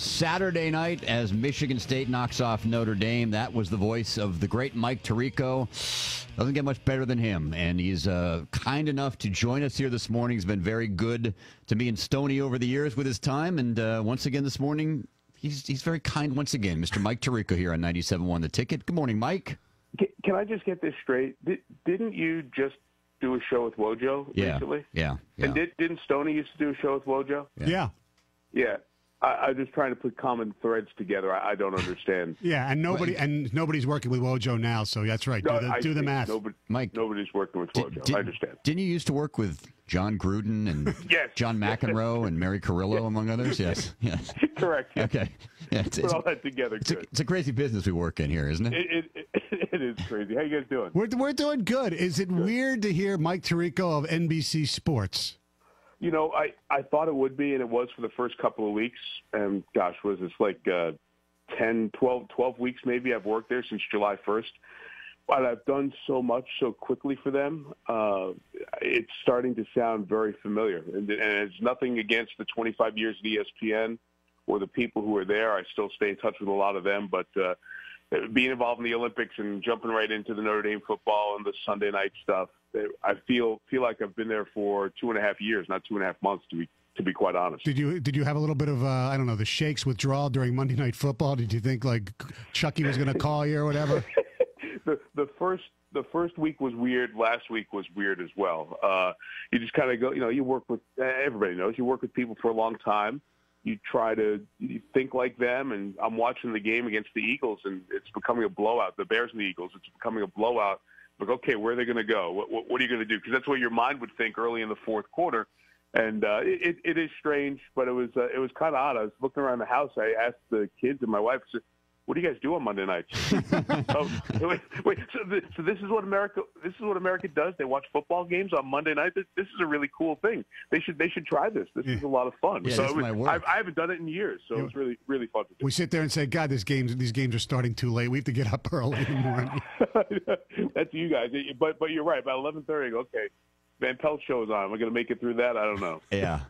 Saturday night, as Michigan State knocks off Notre Dame, that was the voice of the great Mike Tirico. Doesn't get much better than him, and he's kind enough to join us here this morning. He's been very good to me and Stoney over the years with his time, and once again this morning, he's very kind once again. Mr. Mike Tirico here on 97.1 The Ticket. Good morning, Mike. Can I just get this straight? Didn't you just do a show with Wojo recently? Yeah. And didn't Stoney used to do a show with Wojo? Yeah. I'm just trying to put common threads together. I don't understand. Yeah, and nobody's working with Wojo now, so that's right. Do the math. Nobody's working with Wojo. I understand. Didn't you used to work with John Gruden and yes. John McEnroe and Mary Carrillo, among others? Yes. Correct. Yes. Okay. Yeah, put all that together. It's a crazy business we work in here, isn't it? It is crazy. How you guys doing? We're doing good. Is it weird to hear Mike Tirico of NBC Sports? You know, I thought it would be, and it was for the first couple of weeks. And, gosh, was this like 12 weeks maybe? I've worked there since July 1st. But I've done so much so quickly for them. It's starting to sound very familiar. And it's nothing against the 25 years at ESPN or the people who are there. I still stay in touch with a lot of them. But being involved in the Olympics and jumping right into the Notre Dame football and the Sunday night stuff, I feel like I've been there for 2.5 years, not 2.5 months, to be quite honest. Did you have a little bit of I don't know, the shakes withdrawal during Monday Night Football? Did you think like Chucky was going to call you or whatever? The first week was weird. Last week was weird as well. You just kind of go, you work with everybody knows you work with people for a long time. You try to think like them, and I'm watching the game against the Eagles, and it's becoming a blowout. The Bears and the Eagles, it's becoming a blowout. Like, okay, where are they going to go? What are you going to do? Because that's what your mind would think early in the fourth quarter. And it is strange, but it was kind of odd. I was looking around the house. I asked the kids and my wife, I said, "What do you guys do on Monday nights?" wait. So this is what America does. They watch football games on Monday night. This is a really cool thing. They should try this. This is a lot of fun. Yeah, so I haven't done it in years, so it was really really fun to do. We sit there and say, "God, these games are starting too late. We have to get up early in the morning." That's you guys. But you're right. About 11:30, I go, okay, Van Pelt show is on. Am I going to make it through that? I don't know. Yeah.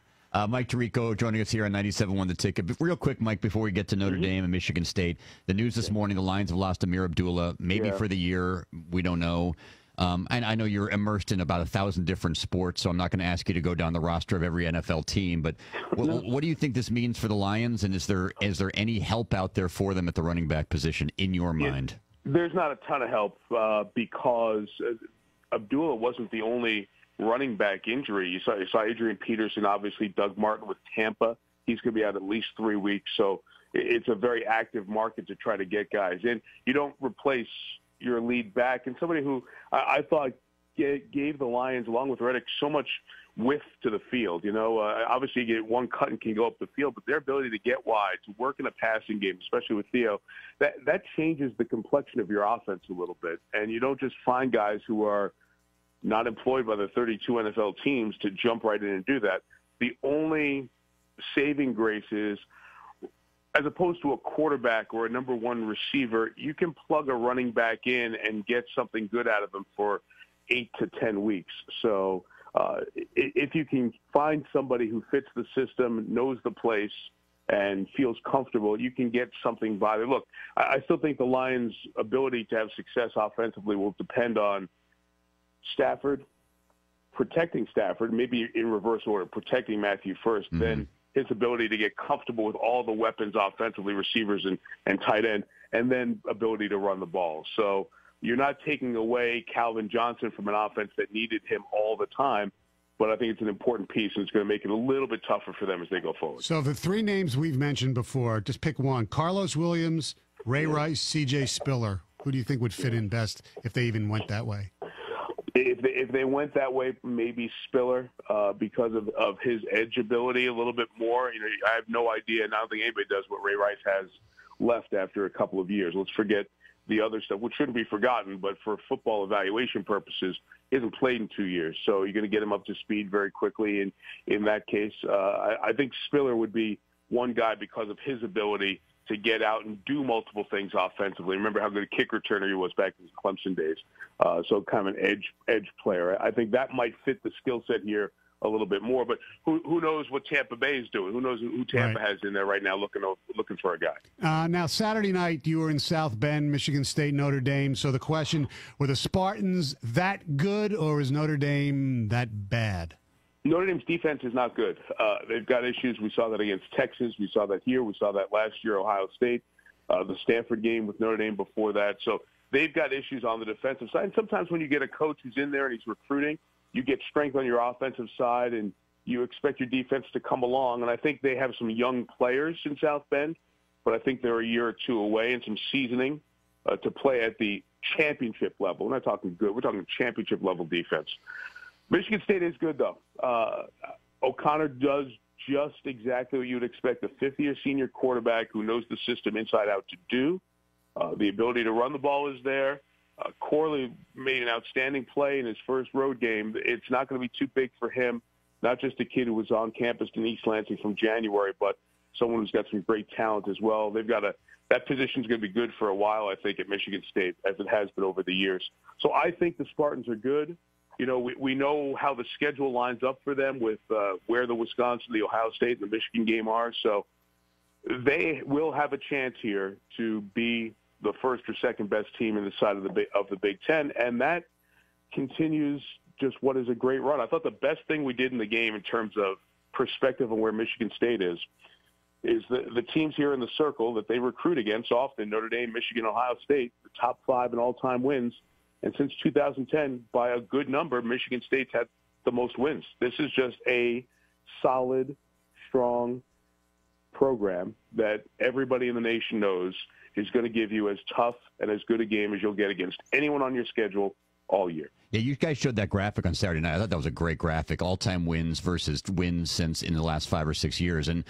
Mike Tirico joining us here on 97.1 The Ticket. But real quick, Mike, before we get to Notre Dame and Michigan State, the news this morning, the Lions have lost Ameer Abdullah, maybe for the year. We don't know. And I know you're immersed in about 1,000 different sports, so I'm not going to ask you to go down the roster of every NFL team. But what do you think this means for the Lions, and is there any help out there for them at the running back position in your mind? There's not a ton of help because Abdullah wasn't the only running back injury. You saw Adrian Peterson, obviously Doug Martin with Tampa. He's going to be out at least 3 weeks. So it's a very active market to try to get guys in. You don't replace your lead back. And somebody who I thought gave the Lions, along with Reddick, so much width to the field. Obviously you get one cut and can go up the field, but their ability to get wide, to work in a passing game, especially with Theo, that changes the complexion of your offense a little bit. And you don't just find guys who are not employed by the 32 NFL teams to jump right in and do that. The only saving grace is, as opposed to a quarterback or a number one receiver, you can plug a running back in and get something good out of them for 8 to 10 weeks. So if you can find somebody who fits the system, knows the place, and feels comfortable, you can get something by there. Look, I still think the Lions' ability to have success offensively will depend on Stafford, protecting Stafford, maybe in reverse order, protecting Matthew first, then his ability to get comfortable with all the weapons offensively, receivers and tight end, and then ability to run the ball. So you're not taking away Calvin Johnson from an offense that needed him all the time, but I think it's an important piece, and it's going to make it a little bit tougher for them as they go forward. So the three names we've mentioned before, just pick one. Carlos Williams, Ray Rice, C.J. Spiller. Who do you think would fit in best if they even went that way? If they went that way, maybe Spiller because of his edge ability a little bit more. I have no idea, and I don't think anybody does what Ray Rice has left after a couple of years. Let's forget the other stuff, which shouldn't be forgotten, but for football evaluation purposes, he hasn't played in 2 years. So you're going to get him up to speed very quickly. And in that case, I think Spiller would be one guy because of his ability to get out and do multiple things offensively. Remember how good a kick returner he was back in his Clemson days. So kind of an edge player. I think that might fit the skill set here a little bit more. But who knows what Tampa Bay is doing? Who knows who Tampa has in there right now looking for a guy? Now, Saturday night, you were in South Bend, Michigan State, Notre Dame. So the question, were the Spartans that good or is Notre Dame that bad? Notre Dame's defense is not good. They've got issues. We saw that against Texas. We saw that here. We saw that last year, Ohio State, the Stanford game with Notre Dame before that. So they've got issues on the defensive side. And sometimes when you get a coach who's in there and he's recruiting, you get strength on your offensive side and you expect your defense to come along. And I think they have some young players in South Bend, but I think they're a year or two away and some seasoning to play at the championship level. We're not talking good. We're talking championship level defense. Michigan State is good, though. O'Connor does just exactly what you would expect a fifth-year senior quarterback who knows the system inside out to do. The ability to run the ball is there. Corley made an outstanding play in his first road game. It's not going to be too big for him, not just a kid who was on campus in East Lansing from January, but someone who's got some great talent as well. They've got that position's going to be good for a while, I think, at Michigan State, as it has been over the years. So I think the Spartans are good. You know, we know how the schedule lines up for them with where the Wisconsin, the Ohio State, and the Michigan game are. So they will have a chance here to be the first or second best team in the side of the Big Ten, and that continues just what is a great run. I thought the best thing we did in the game in terms of perspective on where Michigan State is the teams here in the circle that they recruit against often, Notre Dame, Michigan, Ohio State, the top 5 in all-time wins. And since 2010, by a good number, Michigan State's had the most wins. This is just a solid, strong program that everybody in the nation knows is going to give you as tough and as good a game as you'll get against anyone on your schedule all year. Yeah, you guys showed that graphic on Saturday night. I thought that was a great graphic, all-time wins versus wins since in the last 5 or 6 years. And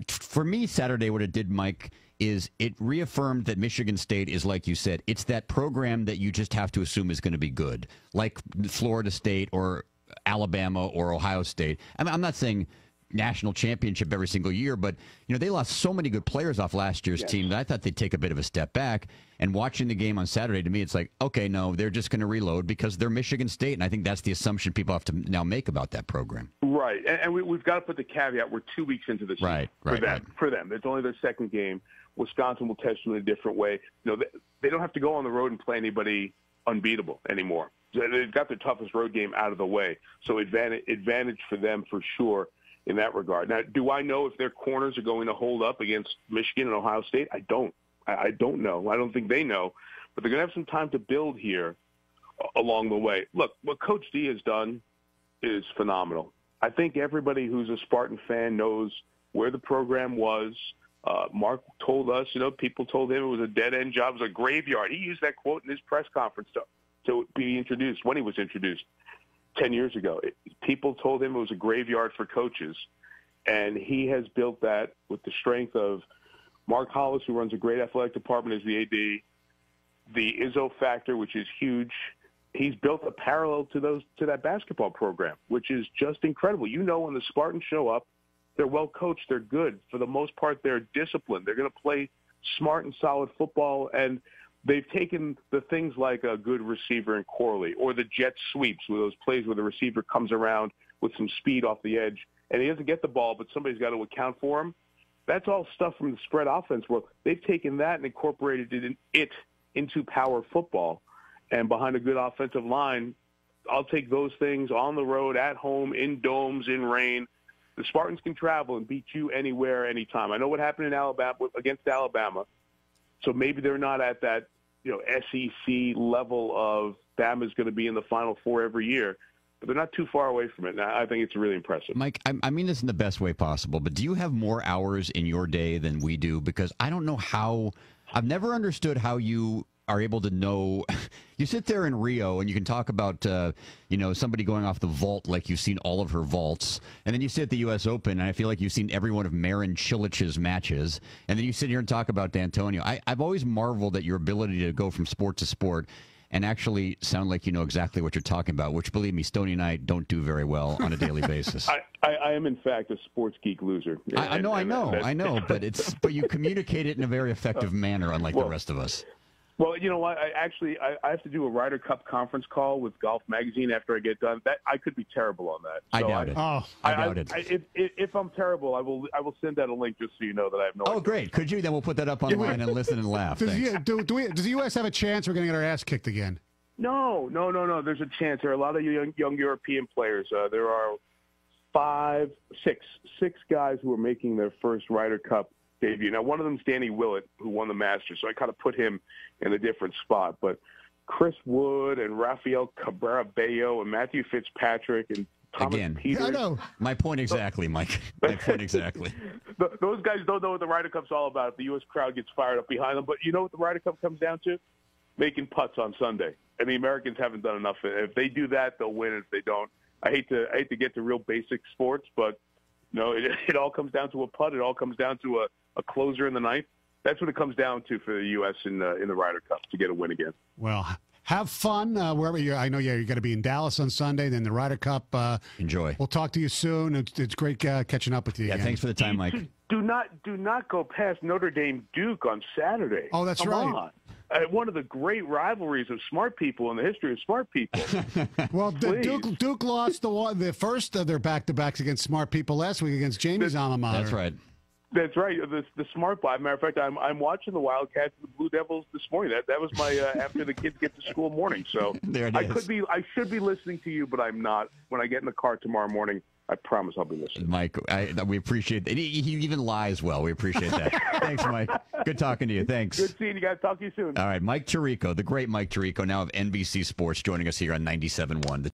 for me, Saturday, what it did, Mike, is it reaffirmed that Michigan State is, like you said, it's that program that you just have to assume is going to be good, like Florida State or Alabama or Ohio State. I mean, I'm not saying national championship every single year, but you know they lost so many good players off last year's team that I thought they'd take a bit of a step back. And watching the game on Saturday, to me, it's like, okay, no, they're just going to reload because they're Michigan State, and I think that's the assumption people have to now make about that program. Right, and we've got to put the caveat: we're 2 weeks into the season for them. It's only their second game. Wisconsin will test them in a different way. You know, they don't have to go on the road and play anybody unbeatable anymore. They've got their toughest road game out of the way, so advantage for them for sure in that regard. Now, do I know if their corners are going to hold up against Michigan and Ohio State? I don't. I don't know. I don't think they know. But they're going to have some time to build here along the way. Look, what Coach D has done is phenomenal. I think everybody who's a Spartan fan knows where the program was. Mark told us, you know, people told him it was a dead-end job. It was a graveyard. He used that quote in his press conference to be introduced, when he was introduced 10 years ago. People told him it was a graveyard for coaches, and he has built that with the strength of Mark Hollis, who runs a great athletic department as the AD, the Izzo factor, which is huge. He's built a parallel to that basketball program, which is just incredible. You know, when the Spartans show up, they're well coached. They're good. For the most part, they're disciplined. They're going to play smart and solid football, and they've taken the things like a good receiver in Corley or the jet sweeps, with those plays where the receiver comes around with some speed off the edge, and he doesn't get the ball, but somebody's got to account for him. That's all stuff from the spread offense world. They've taken that and incorporated it into power football. And behind a good offensive line, I'll take those things on the road, at home, in domes, in rain. The Spartans can travel and beat you anywhere, anytime. I know what happened in Alabama against Alabama, so maybe they're not at that, you know, SEC level of Bama's going to be in the Final Four every year. But they're not too far away from it, and I think it's really impressive. Mike, I mean this in the best way possible, but do you have more hours in your day than we do? Because I don't know how – I've never understood how you are able to know – you sit there in Rio and you can talk about, you know, somebody going off the vault like you've seen all of her vaults, and then you sit at the U.S. Open and I feel like you've seen every one of Marin Cilić's matches, and then you sit here and talk about D'Antonio. I've always marveled at your ability to go from sport to sport and actually sound like you know exactly what you're talking about, which, believe me, Stoney and I don't do very well on a daily basis. I am, in fact, a sports geek loser. I know, but you communicate it in a very effective manner, unlike the rest of us. Well, you know what? I have to do a Ryder Cup conference call with Golf Magazine after I get done. That I could be terrible on that. So I doubt it. I doubt it. If I'm terrible, I will send out a link just so you know that I have no idea. Oh, great. Could you? Then we'll put that up online and listen and laugh. Does the U.S. have a chance we're going to get our ass kicked again? No. There's a chance. There are a lot of young European players. There are six guys who are making their first Ryder Cup debut. Now, one of them is Danny Willett, who won the Masters, so I kind of put him in a different spot. But Chris Wood and Rafael Cabrera-Bello and Matthew Fitzpatrick and Thomas Peters. I know. My point exactly, Mike. My point exactly. Those guys don't know what the Ryder Cup's all about. If the U.S. crowd gets fired up behind them. But you know what the Ryder Cup comes down to? Making putts on Sunday. And the Americans haven't done enough. If they do that, they'll win. If they don't, I hate to get to real basic sports, but it all comes down to a putt. It all comes down to a closer in the ninth. That's what it comes down to for the U.S. in the Ryder Cup to get a win again. Well, have fun wherever you're. I know you're going to be in Dallas on Sunday, then the Ryder Cup. Enjoy. We'll talk to you soon. It's great catching up with you. Yeah, again. Thanks for the time, Mike. Do not go past Notre Dame Duke on Saturday. Oh, that's Come right. on. One of the great rivalries of smart people in the history of smart people. Well, Duke lost the first of their back-to-backs against smart people last week against Jamie's alma mater. That's right. That's right. The smart boy. Matter of fact, I'm watching the Wildcats and the Blue Devils this morning. That was my after the kids get to school morning. So there it is. I should be listening to you, but I'm not. When I get in the car tomorrow morning, I promise I'll be listening. Mike, we appreciate it. He even lies well. We appreciate that. Thanks, Mike. Good talking to you. Thanks. Good seeing you guys. Talk to you soon. All right, Mike Tirico, the great Mike Tirico, now of NBC Sports, joining us here on 97.1.